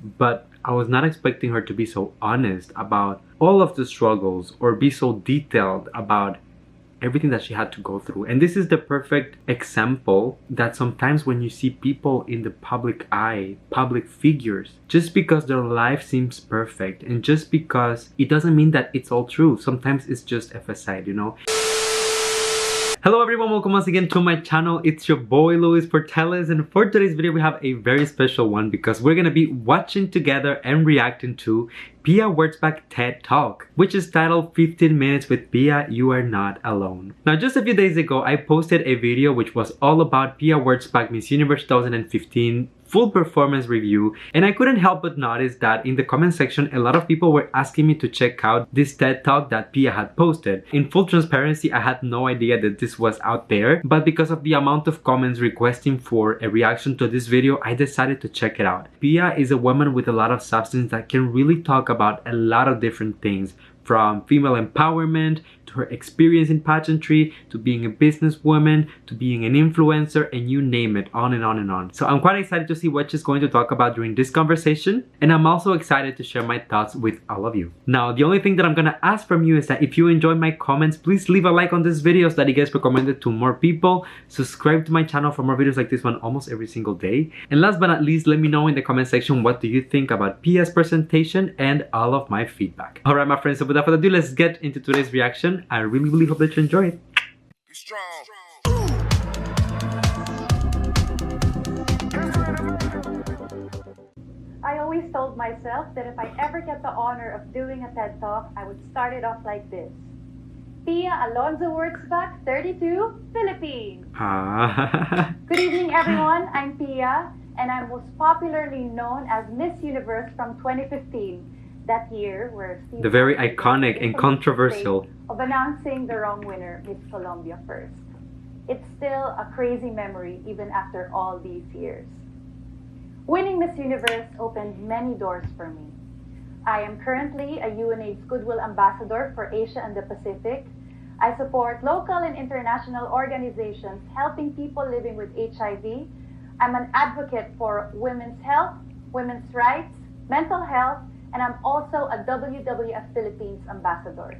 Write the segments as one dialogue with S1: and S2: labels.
S1: but I was not expecting her to be so honest about all of the struggles or be so detailed about everything that she had to go through. And this is the perfect example that sometimes when you see people in the public eye, public figures, just because their life seems perfect and just because it doesn't mean that it's all true. Sometimes it's just a facade, you know. Hello everyone, welcome once again to my channel. It's your boy Luis Portelles, and for today's video we have a very special one because we're gonna be watching together and reacting to Pia Wurtzbach Ted Talk, which is titled 15 Minutes with Pia, You Are Not Alone. Now just a few days ago I posted a video which was all about Pia Wurtzbach Miss Universe 2015 full performance review, and I couldn't help but notice that in the comment section a lot of people were asking me to check out this TED Talk that Pia had posted. In full transparency, I had no idea that this was out there, but because of the amount of comments requesting for a reaction to this video, I decided to check it out. Pia is a woman with a lot of substance that can really talk about a lot of different things, from female empowerment to her experience in pageantry to being a businesswoman to being an influencer, and you name it, on and on and on. So I'm quite excited to see what she's going to talk about during this conversation, and I'm also excited to share my thoughts with all of you. Now the only thing that I'm gonna ask from you is that if you enjoy my comments, please leave a like on this video so that it gets recommended to more people. Subscribe to my channel for more videos like this one almost every single day. And last but not least, let me know in the comment section what do you think about Pia's presentation and all of my feedback. Alright my friends, so without further ado, let's get into today's reaction. I really hope that you enjoy it.
S2: Be strong.
S3: I always told myself that if I ever get the honor of doing a TED Talk, I would start it off like this. Pia Alonzo Wurtzbach, 32, Philippines. Good evening everyone, I'm Pia, and I'm most popularly known as Miss Universe from 2015. That year, where
S1: the very iconic and controversial
S3: of announcing the wrong winner, Miss Colombia, first. It's still a crazy memory even after all these years. Winning Miss Universe opened many doors for me. I am currently a UNAIDS Goodwill Ambassador for Asia and the Pacific. I support local and international organizations helping people living with HIV. I'm an advocate for women's health, women's rights, mental health, and I'm also a WWF Philippines ambassador.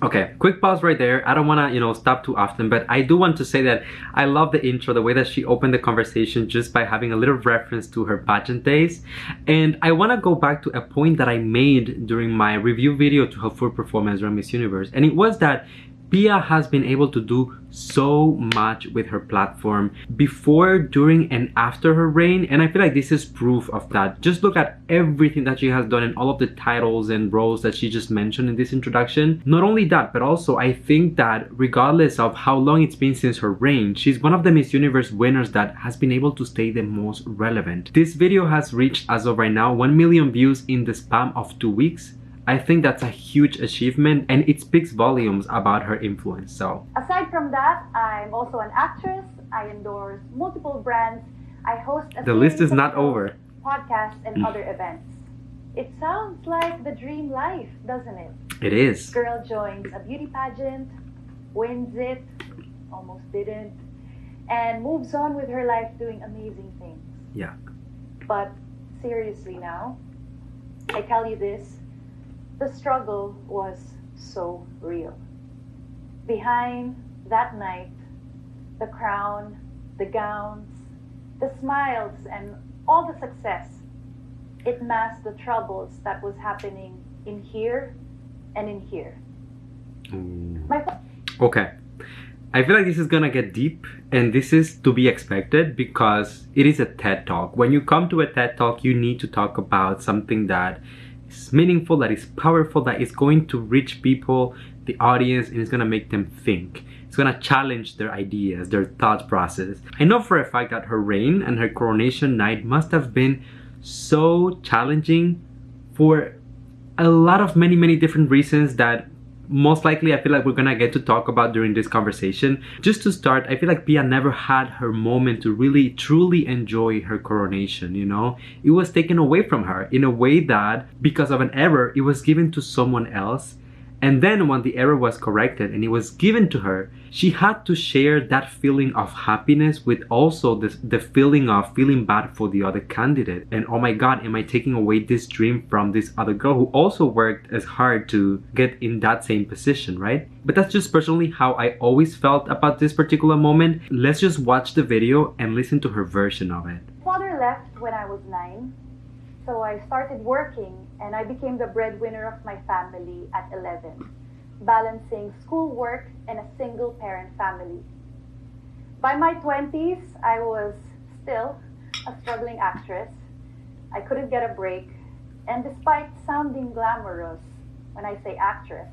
S1: Okay, quick pause right there. I don't want to, stop too often, but I do want to say that I love the intro, the way that she opened the conversation just by having a little reference to her pageant days. And I want to go back to a point that I made during my review video to her full performance around Miss Universe. And it was that Pia has been able to do so much with her platform before, during, and after her reign, and I feel like this is proof of that. Just look at everything that she has done and all of the titles and roles that she just mentioned in this introduction. Not only that, but also I think that regardless of how long it's been since her reign, she's one of the Miss Universe winners that has been able to stay the most relevant. This video has reached, as of right now, 1 million views in the span of 2 weeks. I think that's a huge achievement, and it speaks volumes about her influence. So
S3: aside from that, I'm also an actress. I endorse multiple brands. I host
S1: the list is not over.
S3: Podcasts and other events. It sounds like the dream life, doesn't it?
S1: It is.
S3: Girl joins a beauty pageant, wins it, almost didn't, and moves on with her life doing amazing things.
S1: Yeah.
S3: But seriously now, I tell you this, the struggle was so real. Behind that night, the crown, the gowns, the smiles, and all the success, it masked the troubles that was happening in here and in here.
S1: Okay. I feel like this is gonna get deep, and this is to be expected because it is a TED Talk. When you come to a TED Talk, you need to talk about something that is meaningful, that is powerful, that is going to reach people, the audience, and it's gonna make them think. It's gonna challenge their ideas, their thought process. I know for a fact that her reign and her coronation night must have been so challenging for a lot of many different reasons that most likely I feel like we're gonna get to talk about during this conversation. Just to start, I feel like Pia never had her moment to really truly enjoy her coronation, It was taken away from her in a way that, because of an error, it was given to someone else, And then when the error was corrected and it was given to her, she had to share that feeling of happiness with also the feeling of feeling bad for the other candidate. And oh my God, am I taking away this dream from this other girl who also worked as hard to get in that same position, right? But that's just personally how I always felt about this particular moment. Let's just watch the video and listen to her version of it.
S3: Father left when I was 9, so I started working and I became the breadwinner of my family at 11, balancing schoolwork and a single parent family. By my 20s, I was still a struggling actress. I couldn't get a break, and despite sounding glamorous when I say actress,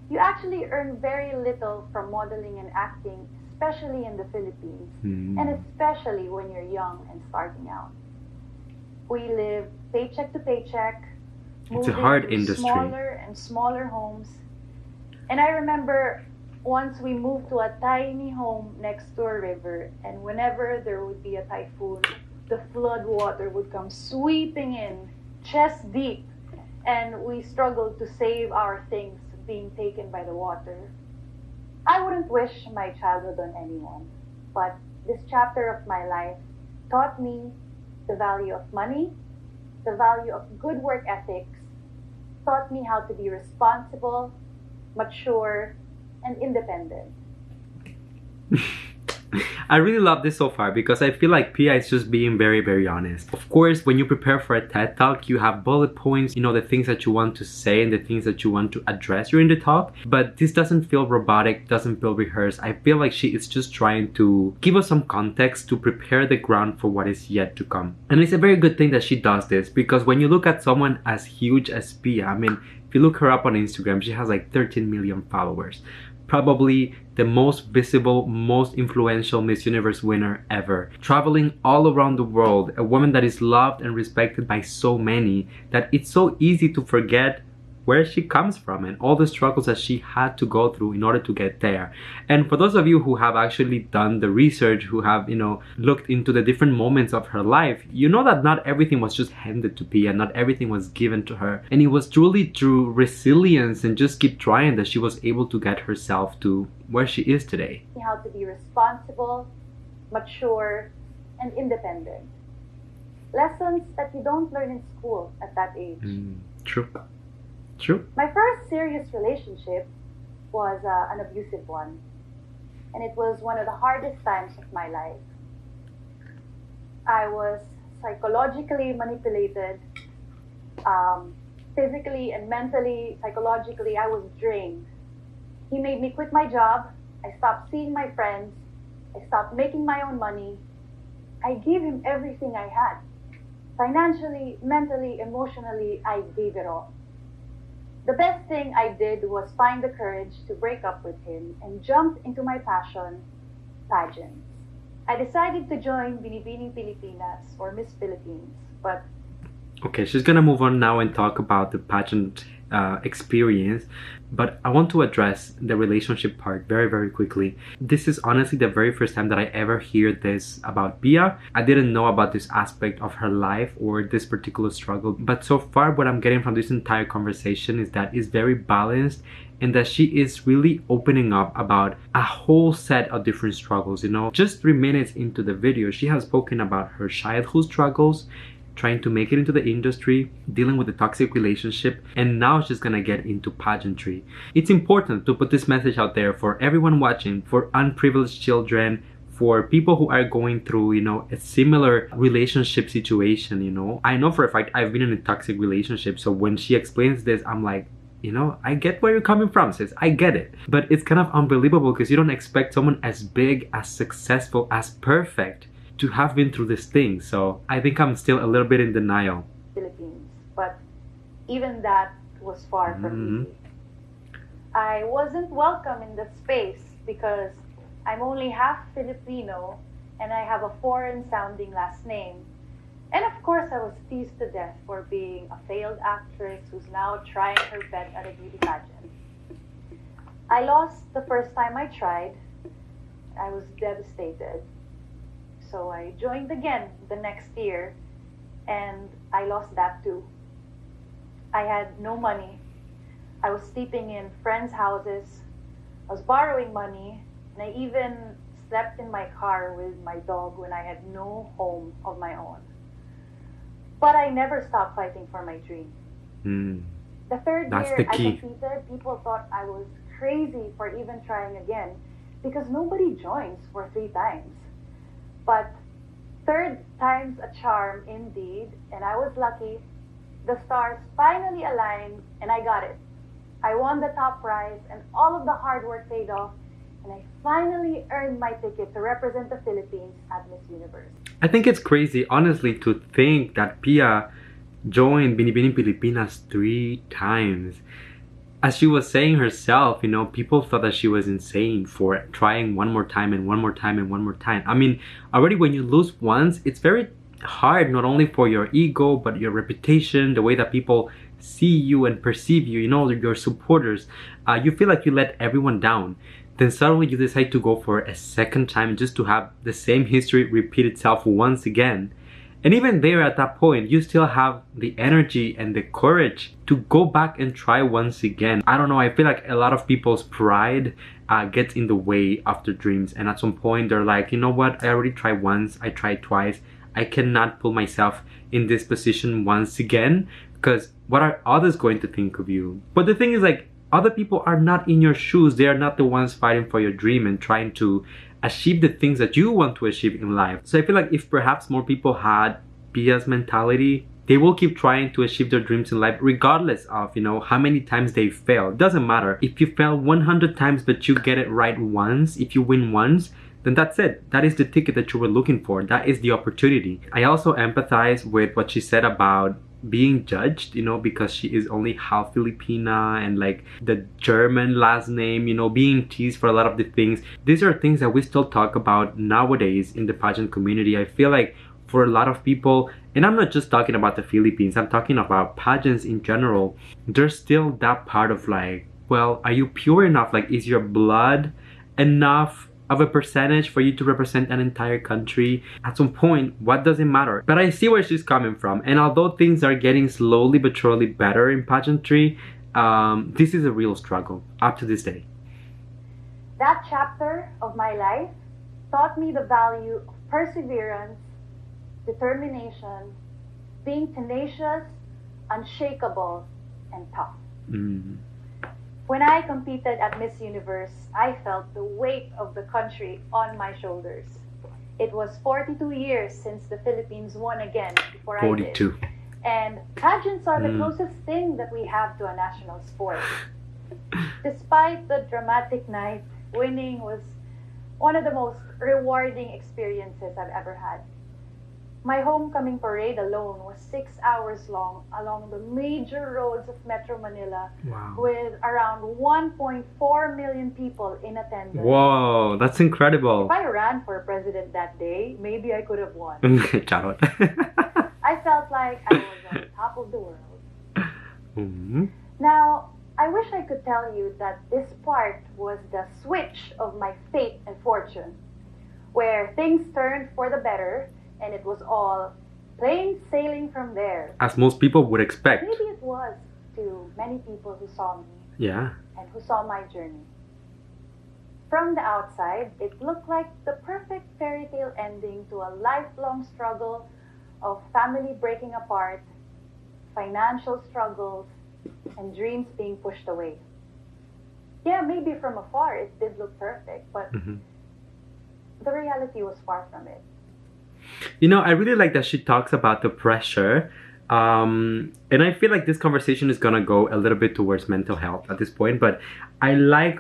S3: you actually earn very little from modeling and acting, especially in the Philippines, and especially when you're young and starting out. We live paycheck to paycheck,
S1: it's a hard
S3: moving to
S1: industry.
S3: smaller and smaller homes. And I remember once we moved to a tiny home next to a river, and whenever there would be a typhoon, the flood water would come sweeping in, chest deep, and we struggled to save our things being taken by the water. I wouldn't wish my childhood on anyone, but this chapter of my life taught me the value of money, the value of good work ethics, taught me how to be responsible, mature, and independent.
S1: I really love this so far because I feel like Pia is just being very, very honest. Of course, when you prepare for a TED Talk, you have bullet points, you know, the things that you want to say and the things that you want to address during the talk. But this doesn't feel robotic, doesn't feel rehearsed. I feel like she is just trying to give us some context to prepare the ground for what is yet to come. And it's a very good thing that she does this, because when you look at someone as huge as Pia, I mean, if you look her up on Instagram, she has like 13 million followers. Probably the most visible, most influential Miss Universe winner ever. Traveling all around the world, a woman that is loved and respected by so many that it's so easy to forget where she comes from and all the struggles that she had to go through in order to get there. And for those of you who have actually done the research, who have, you know, looked into the different moments of her life, you know that not everything was just handed to Pia, not everything was given to her. And it was truly through resilience and just keep trying that she was able to get herself to where she is today.
S3: How to be responsible, mature, and independent. Lessons that you don't learn in school at that age.
S1: True. True.
S3: My first serious relationship was an abusive one, and it was one of the hardest times of my life. I was psychologically manipulated, physically and mentally, psychologically, I was drained. He made me quit my job. I stopped seeing my friends. I stopped making my own money. I gave him everything I had. Financially, mentally, emotionally, I gave it all. The best thing I did was find the courage to break up with him and jump into my passion, pageants. I decided to join Binibining Pilipinas or Miss Philippines, but...
S1: Okay, she's gonna move on now and talk about the pageant experience, but I want to address the relationship part very, very quickly. This is honestly the very first time that I ever hear this about Pia. I didn't know about this aspect of her life or this particular struggle, but so far what I'm getting from this entire conversation is that it's very balanced and that she is really opening up about a whole set of different struggles. You know, just 3 minutes into the video, she has spoken about her childhood struggles, trying to make it into the industry, dealing with a toxic relationship, and now she's gonna get into pageantry. It's important to put this message out there for everyone watching, for unprivileged children, for people who are going through, you know, a similar relationship situation, you know. I know for a fact I've been in a toxic relationship, so when she explains this, I'm like, you know, I get where you're coming from, sis. I get it. But it's kind of unbelievable because you don't expect someone as big, as successful, as perfect to have been through this thing. So I think I'm still a little bit in denial.
S3: Philippines, but even that was far from easy. I wasn't welcome in the space because I'm only half Filipino and I have a foreign sounding last name. And of course I was teased to death for being a failed actress who's now trying her bet at a beauty pageant. I lost the first time I tried. I was devastated. So I joined again the next year, and I lost that too. I had no money. I was sleeping in friends' houses. I was borrowing money. And I even slept in my car with my dog when I had no home of my own. But I never stopped fighting for my dream.
S1: Mm.
S3: The third
S1: That's
S3: year
S1: the
S3: I
S1: key.
S3: competed, people thought I was crazy for even trying again because nobody joins for 3 times. But third time's a charm indeed, and I was lucky. The stars finally aligned and I got it. I won the top prize and all of the hard work paid off, and I finally earned my ticket to represent the Philippines at Miss Universe.
S1: I think it's crazy, honestly, to think that Pia joined Binibining Pilipinas 3 times. As she was saying herself, people thought that she was insane for trying one more time and one more time and one more time. I mean, already when you lose once, it's very hard, not only for your ego, but your reputation, the way that people see you and perceive you, your supporters. You feel like you let everyone down. Then suddenly you decide to go for a second time just to have the same history repeat itself once again. And even there at that point, you still have the energy and the courage to go back and try once again. I don't know, I feel like a lot of people's pride gets in the way of their dreams. And at some point, they're like, you know what, I already tried once, I tried twice. I cannot put myself in this position once again because what are others going to think of you? But the thing is, like, other people are not in your shoes. They are not the ones fighting for your dream and trying to achieve the things that you want to achieve in life. So I feel like if perhaps more people had Pia's mentality, they will keep trying to achieve their dreams in life regardless of, how many times they fail. It doesn't matter. If you fail 100 times but you get it right once, if you win once, then that's it. That is the ticket that you were looking for. That is the opportunity. I also empathize with what she said about being judged, because she is only half Filipina and like the German last name, being teased for a lot of the things. These are things that we still talk about nowadays in the pageant community. I feel like for a lot of people, and I'm not just talking about the Philippines, I'm talking about pageants in general, there's still that part of like, well, are you pure enough? Like, is your blood enough of a percentage for you to represent an entire country? At some point, what does it matter? But I see where she's coming from. And although things are getting slowly but surely better in pageantry, this is a real struggle up to this day.
S3: That chapter of my life taught me the value of perseverance, determination, being tenacious, unshakable, and tough.
S1: Mm.
S3: When I competed at Miss Universe, I felt the weight of the country on my shoulders. It was 42 years since the Philippines won again before
S1: 42.
S3: I did. And pageants are the closest thing that we have to a national sport. Despite the dramatic night, winning was one of the most rewarding experiences I've ever had. My homecoming parade alone was 6 hours long along the major roads of Metro Manila.
S1: Wow.
S3: With around 1.4 million people in attendance.
S1: Whoa, that's incredible.
S3: If I ran for president that day, maybe I could have won.
S1: Charot.
S3: I felt like I was on top of the world.
S1: Mm-hmm.
S3: Now, I wish I could tell you that this part was the switch of my fate and fortune, where things turned for the better and it was all plain sailing from there.
S1: As most people would expect.
S3: Maybe it was to many people who saw me.
S1: Yeah.
S3: And who saw my journey. From the outside, it looked like the perfect fairy tale ending to a lifelong struggle of family breaking apart, financial struggles, and dreams being pushed away. Yeah, maybe from afar it did look perfect, but the reality was far from it.
S1: I really like that she talks about the pressure. And I feel like this conversation is gonna go a little bit towards mental health at this point, but I like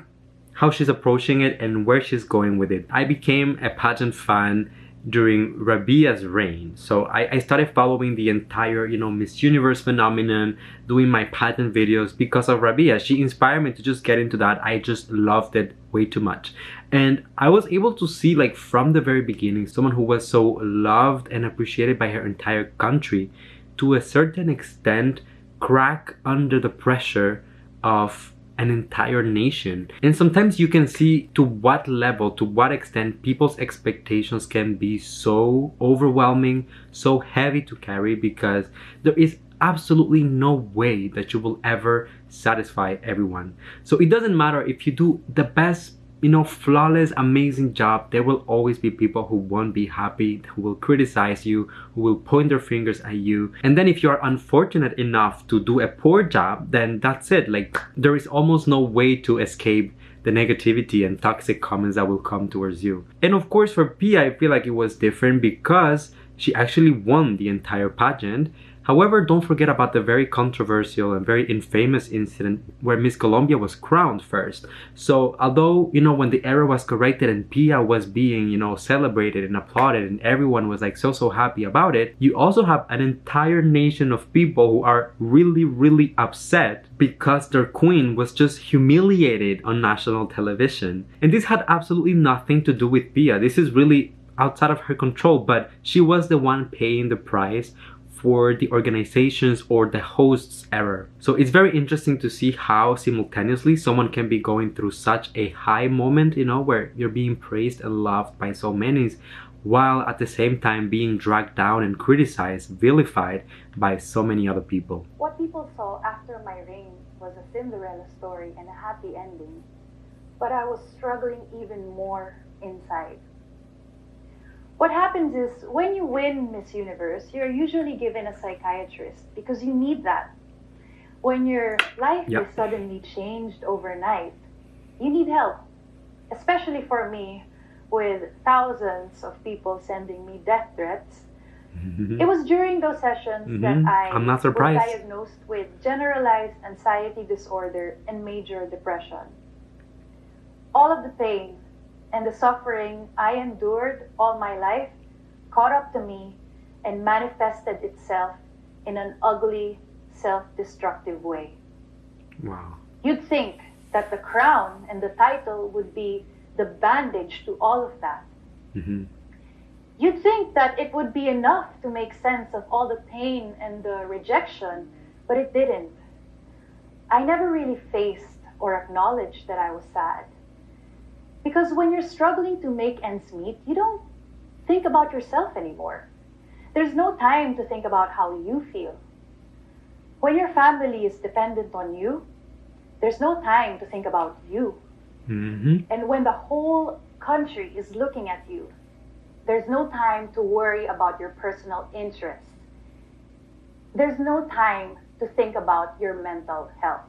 S1: how she's approaching it and where she's going with it. I became a pageant fan during Rabia's reign. So I started following the entire, Miss Universe phenomenon, doing my pageant videos because of Rabia. She inspired me to just get into that. I just loved it way too much. And I was able to see, like, from the very beginning, someone who was so loved and appreciated by her entire country, to a certain extent, crack under the pressure of an entire nation. And sometimes you can see to what level, to what extent people's expectations can be so overwhelming, so heavy to carry, because there is absolutely no way that you will ever satisfy everyone. So it doesn't matter if you do the best, flawless, amazing job, there will always be people who won't be happy, who will criticize you, who will point their fingers at you. And then if you're unfortunate enough to do a poor job, then that's it. Like, there is almost no way to escape the negativity and toxic comments that will come towards you. And of course, for Pia, I feel like it was different because she actually won the entire pageant. However, don't forget about the very controversial and very infamous incident where Miss Colombia was crowned first. So although, when the error was corrected and Pia was being, celebrated and applauded and everyone was like so happy about it, you also have an entire nation of people who are really, really upset because their queen was just humiliated on national television. And this had absolutely nothing to do with Pia. This is really outside of her control, but she was the one paying the price for the organization's or the host's error. So it's very interesting to see how simultaneously someone can be going through such a high moment, where you're being praised and loved by so many, while at the same time being dragged down and criticized, vilified by so many other people.
S3: What people saw after my reign was a Cinderella story and a happy ending, but I was struggling even more inside. What happens is, when you win Miss Universe, you're usually given a psychiatrist because you need that. When your life is suddenly changed overnight, you need help. Especially for me, with thousands of people sending me death threats. It was during those sessions that
S1: I'm not surprised.
S3: was diagnosed with generalized anxiety disorder and major depression. All of the pain and the suffering I endured all my life caught up to me and manifested itself in an ugly, self-destructive way.
S1: Wow.
S3: You'd think that the crown and the title would be the bandage to all of that. You'd think that it would be enough to make sense of all the pain and the rejection, but it didn't. I never really faced or acknowledged that I was sad. Because when you're struggling to make ends meet, you don't think about yourself anymore. There's no time to think about how you feel. When your family is dependent on you, there's no time to think about you. And when the whole country is looking at you, there's no time to worry about your personal interests. There's no time to think about your mental health.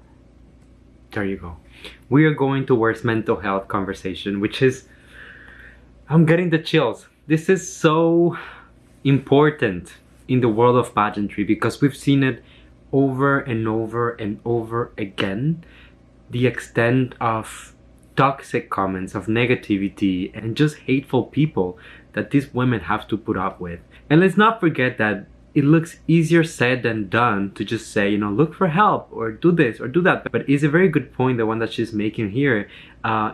S1: There you go. We are going towards mental health conversation, which is, I'm getting the chills. This is so important in the world of pageantry because we've seen it over and over and over again. The extent of toxic comments, of negativity, and just hateful people that these women have to put up with. And let's not forget that it looks easier said than done to just say, look for help or do this or do that. But it's a very good point, the one that she's making here,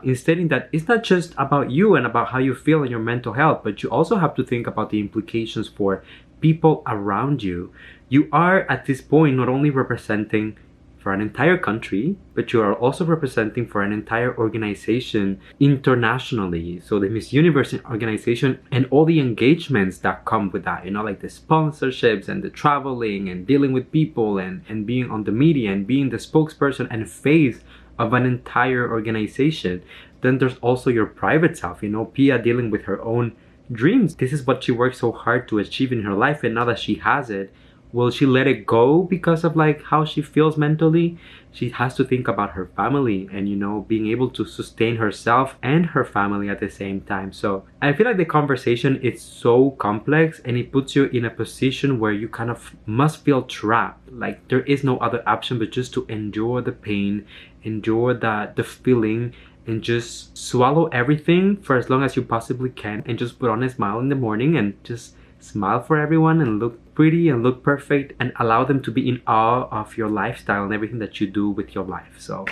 S1: in stating that it's not just about you and about how you feel and your mental health, but you also have to think about the implications for people around you. You are at this point not only representing for an entire country, but you are also representing for an entire organization internationally. So the Miss Universe organization and all the engagements that come with that, like the sponsorships and the traveling and dealing with people and being on the media and being the spokesperson and face of an entire organization. Then there's also your private self, Pia dealing with her own dreams. This is what she worked so hard to achieve in her life, and now that she has it, will she let it go because of how she feels mentally? She has to think about her family and, being able to sustain herself and her family at the same time. So I feel like the conversation is so complex and it puts you in a position where you kind of must feel trapped. Like there is no other option but just to endure the pain, endure the feeling, and just swallow everything for as long as you possibly can and just put on a smile in the morning and just smile for everyone and look pretty and look perfect and allow them to be in awe of your lifestyle and everything that you do with your life. So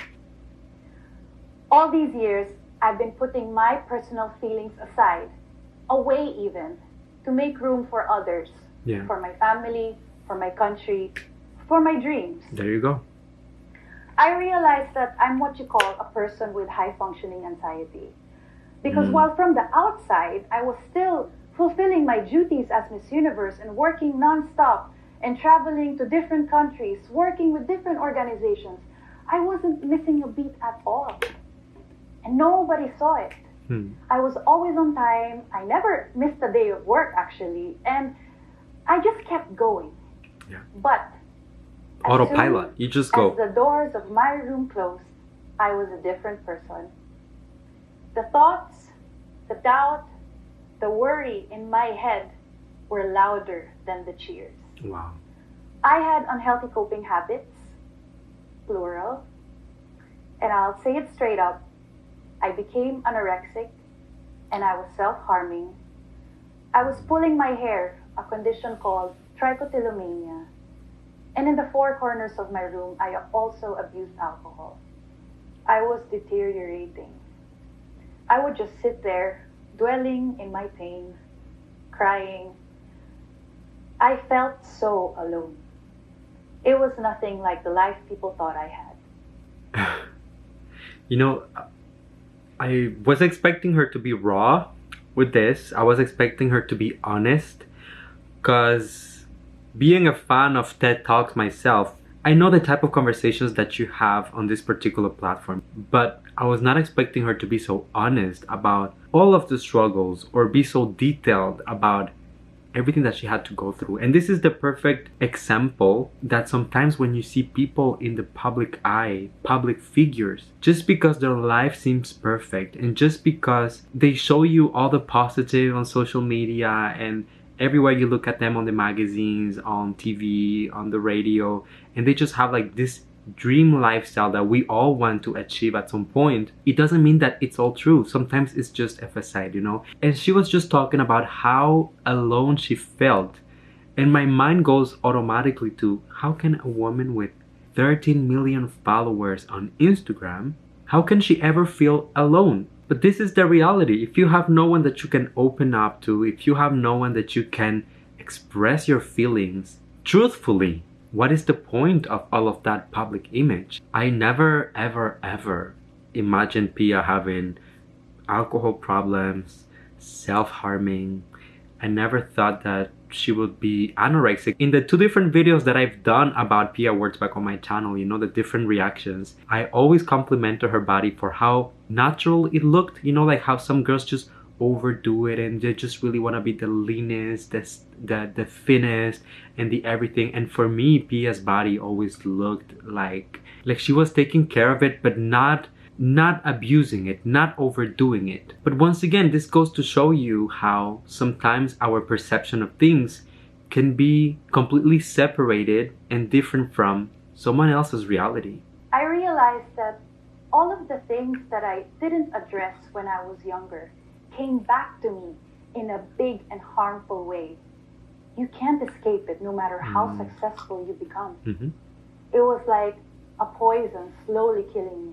S3: all these years, I've been putting my personal feelings aside, away even, to make room for others, for my family, for my country, for my dreams.
S1: There you go.
S3: I realized that I'm what you call a person with high-functioning anxiety. Because while from the outside, I was still fulfilling my duties as Miss Universe and working non-stop and traveling to different countries, working with different organizations, I wasn't missing a beat at all. And nobody saw it. I was always on time. I never missed a day of work, actually. And I just kept going.
S1: Yeah.
S3: But
S1: autopilot. You just go.
S3: As the doors of my room closed, I was a different person. The thoughts, the doubt, the worry in my head were louder than the cheers.
S1: Wow.
S3: I had unhealthy coping habits, plural, and I'll say it straight up. I became anorexic and I was self-harming. I was pulling my hair, a condition called trichotillomania. And in the four corners of my room, I also abused alcohol. I was deteriorating. I would just sit there, dwelling in my pain, crying. I felt so alone. It was nothing like the life people thought I had.
S1: You know, I was expecting her to be raw with this. I was expecting her to be honest, because being a fan of TED Talks myself, I know the type of conversations that you have on this particular platform, but I was not expecting her to be so honest about all of the struggles or be so detailed about everything that she had to go through. And this is the perfect example that sometimes when you see people in the public eye, public figures, just because their life seems perfect and just because they show you all the positive on social media and everywhere you look at them on the magazines, on TV, on the radio, and they just have like this dream lifestyle that we all want to achieve at some point, it doesn't mean that it's all true. Sometimes it's just a facade, you know? And she was just talking about how alone she felt. And my mind goes automatically to, how can a woman with 13 million followers on Instagram, how can she ever feel alone? But this is the reality. If you have no one that you can open up to, if you have no one that you can express your feelings truthfully, what is the point of all of that public image? I never, ever, ever imagined Pia having alcohol problems, self-harming. I never thought that she would be anorexic. In the 2 different videos that I've done about Pia Wurtzbach on my channel, you know, the different reactions, I always complimented her body for how natural it looked. You know, like how some girls just overdo it and they just really want to be the leanest, the thinnest, and the everything. And for me, Pia's body always looked like she was taking care of it, but not abusing it, not overdoing it. But once again, this goes to show you how sometimes our perception of things can be completely separated and different from someone else's reality.
S3: I realized that all of the things that I didn't address when I was younger came back to me in a big and harmful way. You can't escape it no matter how successful you become. It was like a poison slowly killing me.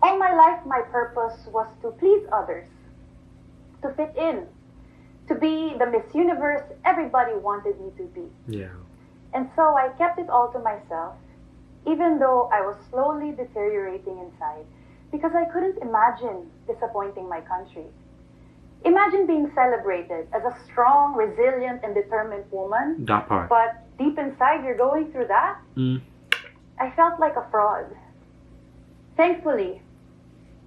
S3: All my life, my purpose was to please others, to fit in, to be the Miss Universe everybody wanted me to be.
S1: Yeah.
S3: And so I kept it all to myself, even though I was slowly deteriorating inside, because I couldn't imagine disappointing my country. Imagine being celebrated as a strong, resilient, and determined woman.
S1: That part.
S3: But deep inside, you're going through that. I felt like a fraud. Thankfully,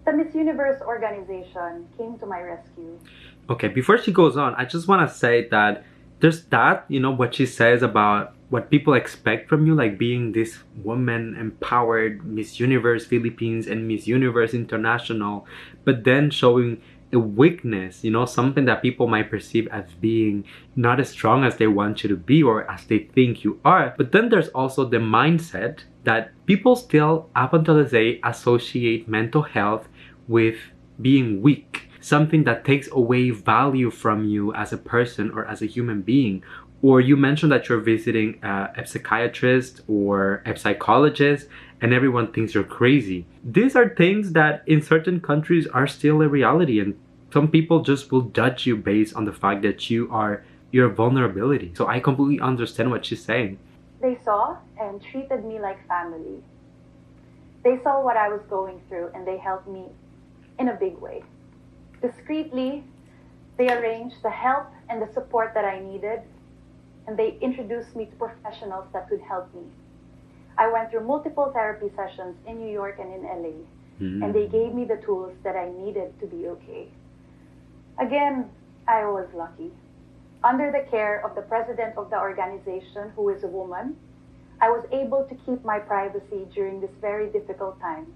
S3: the Miss Universe organization came to my rescue.
S1: Okay, before she goes on, I just want to say that there's that, you know, what she says about what people expect from you, like being this woman empowered Miss Universe Philippines and Miss Universe International, but then showing a weakness, you know, something that people might perceive as being not as strong as they want you to be or as they think you are. But then there's also the mindset that people still, up until this day, associate mental health with being weak, something that takes away value from you as a person or as a human being. Or you mentioned that you're visiting a psychiatrist or a psychologist and everyone thinks you're crazy. These are things that in certain countries are still a reality, and some people just will judge you based on the fact that you are your vulnerability. So I completely understand what she's saying.
S3: They saw and treated me like family. They saw what I was going through and they helped me in a big way. Discreetly, they arranged the help and the support that I needed. and they introduced me to professionals that could help me. I went through multiple therapy sessions in New York and in LA, and they gave me the tools that I needed to be okay. Again, I was lucky. Under the care of the president of the organization, who is a woman, I was able to keep my privacy during this very difficult time.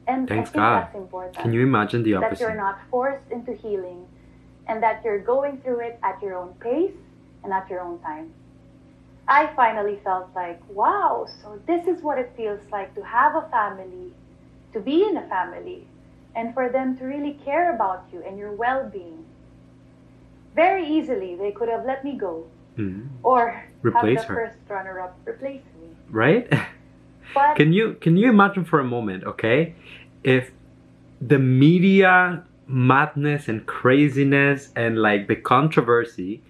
S3: And
S1: Thanks
S3: I think
S1: God.
S3: that's important.
S1: Can you imagine the
S3: That
S1: opposite?
S3: you're not forced into healing, and that you're going through it at your own pace and at your own time. I finally felt like, wow, so this is what it feels like to have a family, to be in a family, and for them to really care about you and your well-being. Very easily, they could have let me go, or
S1: Replace
S3: have the
S1: her.
S3: first runner-up replace me.
S1: Right?
S3: But
S1: Can you imagine for a moment, okay, if the media madness and craziness and like the controversy,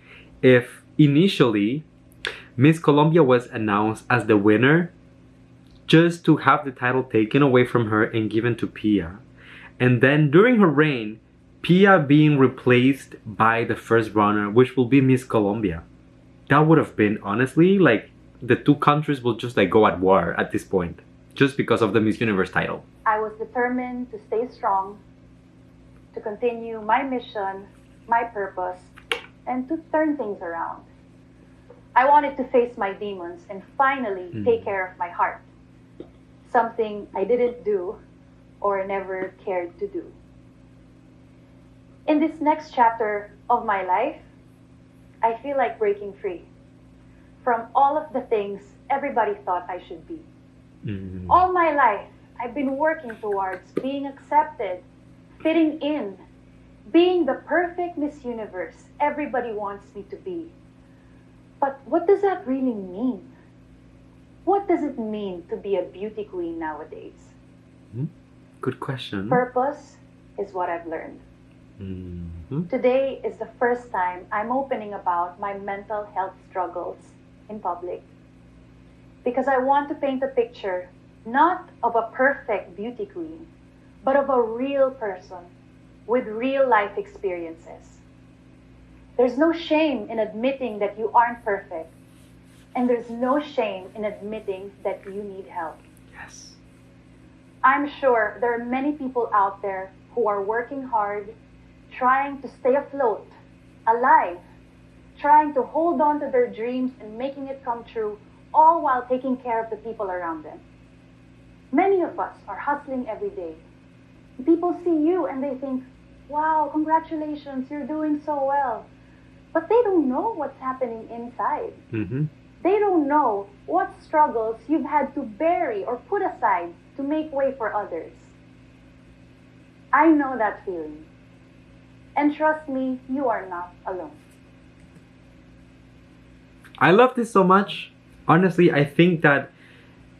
S1: if initially Miss Colombia was announced as the winner just to have the title taken away from her and given to Pia, and then during her reign, Pia being replaced by the first runner, which will be Miss Colombia. That would have been, honestly, like, the two countries will just like go at war at this point, just because of the Miss Universe title.
S3: I was determined to stay strong, to continue my mission, my purpose, and to turn things around. I wanted to face my demons and finally take care of my heart, something I didn't do or never cared to do. In this next chapter of my life, I feel like breaking free from all of the things everybody thought I should be. All my life, I've been working towards being accepted, fitting in, being the perfect Miss Universe everybody wants me to be. But what does that really mean? What does it mean to be a beauty queen nowadays?
S1: Good question.
S3: Purpose is what I've learned. Today is the first time I'm opening about my mental health struggles in public, because I want to paint a picture not of a perfect beauty queen, but of a real person with real life experiences. There's no shame in admitting that you aren't perfect, and there's no shame in admitting that you need help.
S1: Yes.
S3: I'm sure there are many people out there who are working hard, trying to stay afloat, alive, trying to hold on to their dreams and making it come true, all while taking care of the people around them. Many of us are hustling every day. People see you and they think, wow, congratulations, you're doing so well. But they don't know what's happening inside. They don't know what struggles you've had to bury or put aside to make way for others. I know that feeling. And trust me, you are not alone.
S1: I love this so much. Honestly, I think that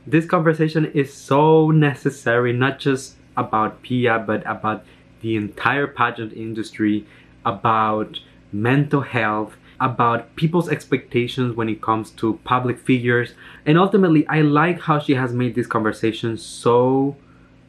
S1: this conversation is so necessary, not just about Pia, but about the entire pageant industry, about mental health, about people's expectations when it comes to public figures. And ultimately, I like how she has made this conversation so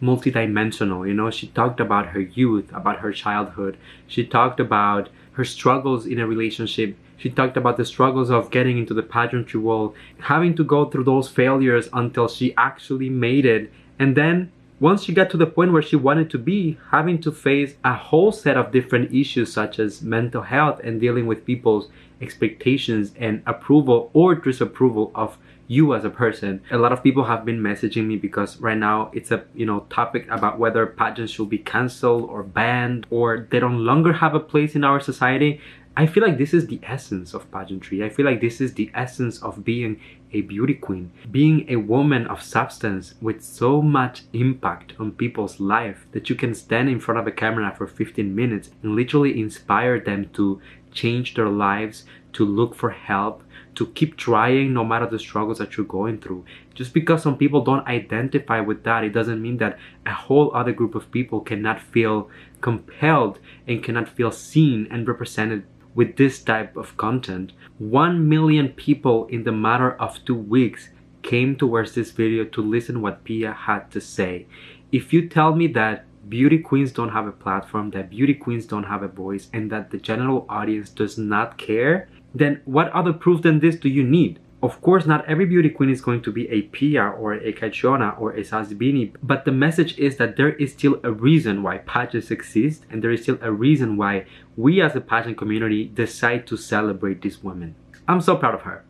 S1: multidimensional. You know, she talked about her youth, about her childhood. She talked about her struggles in a relationship. She talked about the struggles of getting into the pageantry world, having to go through those failures until she actually made it. And then once she got to the point where she wanted to be, having to face a whole set of different issues such as mental health and dealing with people's expectations and approval or disapproval of you as a person. A lot of people have been messaging me because right now it's a topic about whether pageants should be canceled or banned or they no longer have a place in our society. I feel like this is the essence of pageantry. I feel like this is the essence of being a beauty queen, being a woman of substance with so much impact on people's life that you can stand in front of a camera for 15 minutes and literally inspire them to change their lives, to look for help, to keep trying no matter the struggles that you're going through. Just because some people don't identify with that, it doesn't mean that a whole other group of people cannot feel compelled and cannot feel seen and represented with this type of content. 1 million people in the matter of 2 weeks came towards this video to listen what Pia had to say. If you tell me that beauty queens don't have a platform, that beauty queens don't have a voice, and that the general audience does not care, then what other proof than this do you need? Of course, not every beauty queen is going to be a Pia or a Catriona or a Sasbini, but the message is that there is still a reason why pageants exist, and there is still a reason why we as a pageant community decide to celebrate these women. I'm so proud of her.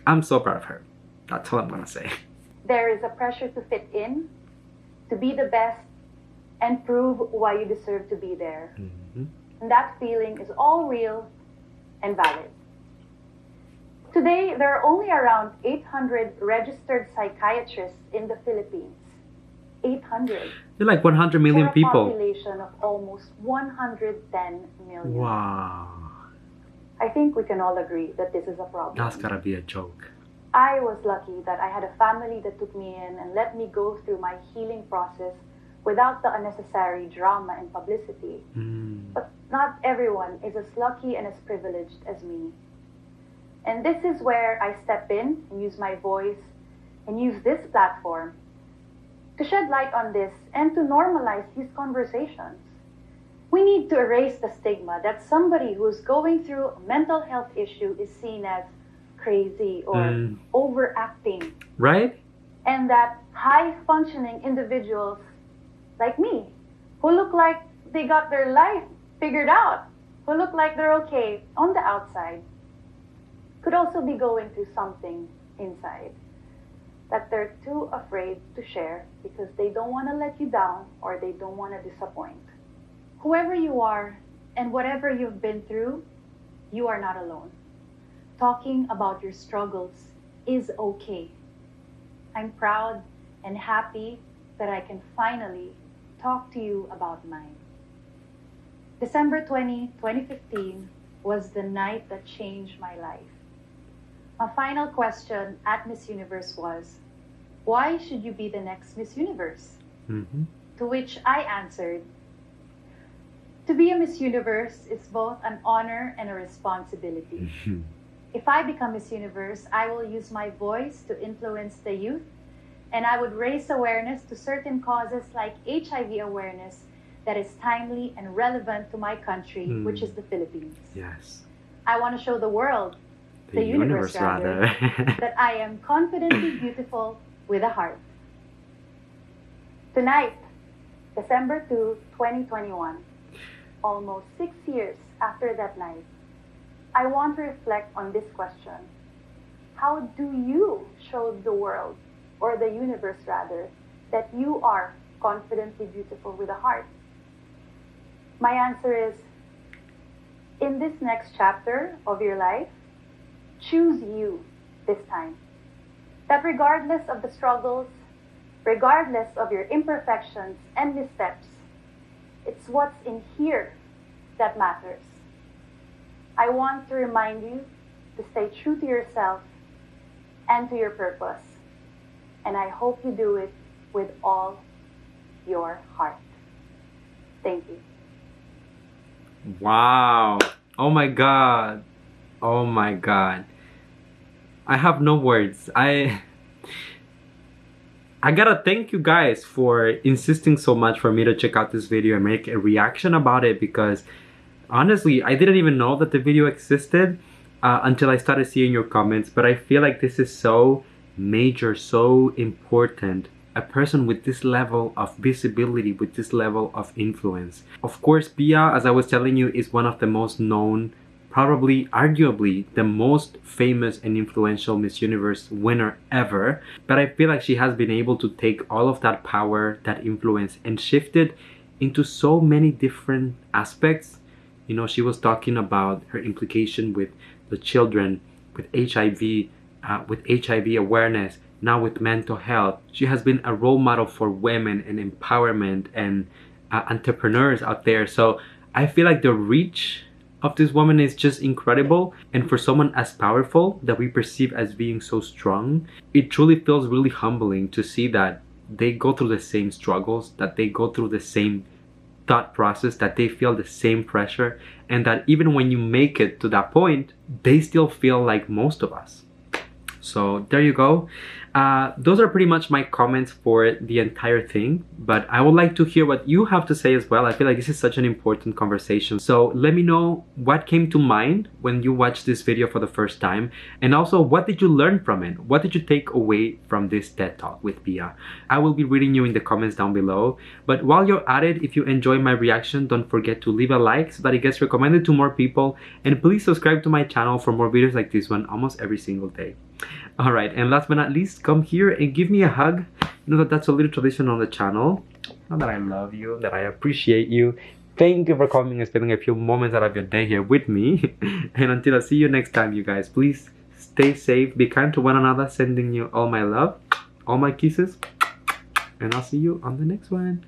S1: I'm so proud of her. That's all I'm gonna say.
S3: There is a pressure to fit in, to be the best, and prove why you deserve to be there.
S1: Mm-hmm.
S3: And that feeling is all real and valid. Today, there are only around 800 registered psychiatrists in the Philippines. 800.
S1: They're like 100 million
S3: for a
S1: people.
S3: Population of almost 110 million.
S1: Wow.
S3: I think we can all agree that this is a problem.
S1: That's gotta be a joke.
S3: I was lucky that I had a family that took me in and let me go through my healing process without the unnecessary drama and publicity. But not everyone is as lucky and as privileged as me. And this is where I step in and use my voice and use this platform to shed light on this and to normalize these conversations. We need to erase the stigma that somebody who's going through a mental health issue is seen as crazy or overacting.
S1: Right?
S3: And that high-functioning individuals like me, who look like they got their life figured out, who look like they're okay on the outside, could also be going through something inside that they're too afraid to share because they don't want to let you down or they don't want to disappoint. Whoever you are and whatever you've been through, you are not alone. Talking about your struggles is okay. I'm proud and happy that I can finally talk to you about mine. December 20, 2015 was the night that changed my life. My final question at Miss Universe was, why should you be the next Miss Universe?
S1: Mm-hmm.
S3: To which I answered, to be a Miss Universe is both an honor and a responsibility.
S1: Mm-hmm.
S3: If I become Miss Universe, I will use my voice to influence the youth, and I would raise awareness to certain causes like HIV awareness that is timely and relevant to my country, which is the Philippines.
S1: Yes.
S3: I want to show the world, the universe rather, that I am confidently beautiful with a heart. Tonight, December 2, 2021, almost 6 years after that night, I want to reflect on this question. How do you show the world, or the universe rather, that you are confidently beautiful with a heart? My answer is, in this next chapter of your life, choose you this time. That regardless of the struggles, regardless of your imperfections and missteps, it's what's in here that matters. I want to remind you to stay true to yourself and to your purpose. And I hope you do it with all your heart. Thank you.
S1: Wow. Oh my God. Oh my God. I have no words. I gotta thank you guys for insisting so much for me to check out this video and make a reaction about it, because honestly, I didn't even know that the video existed until I started seeing your comments. But I feel like this is so major, so important. A person with this level of visibility, with this level of influence. Of course, Pia, as I was telling you, is one of the most known, probably arguably the most famous and influential Miss Universe winner ever. But I feel like she has been able to take all of that power, that influence, and shift it into so many different aspects. You know, she was talking about her implication with the children, with HIV awareness, now with mental health. She has been a role model for women and empowerment and entrepreneurs out there. So I feel like the reach of this woman is just incredible. And for someone as powerful that we perceive as being so strong, it truly feels really humbling to see that they go through the same struggles, that they go through the same thought process, that they feel the same pressure, and that even when you make it to that point, they still feel like most of us. So there you go. Those are pretty much my comments for the entire thing, but I would like to hear what you have to say as well. I feel like this is such an important conversation. So let me know what came to mind when you watched this video for the first time, and also what did you learn from it? What did you take away from this TED Talk with Pia? I will be reading you in the comments down below. But while you're at it, if you enjoy my reaction, don't forget to leave a like so that it gets recommended to more people, and please subscribe to my channel for more videos like this one almost every single day. Alright, and last but not least, come here and give me a hug. You know that's a little tradition on the channel. Know that I love you, that I appreciate you. Thank you for coming and spending a few moments out of your day here with me. And until I see you next time, you guys, please stay safe, be kind to one another, sending you all my love, all my kisses, and I'll see you on the next one.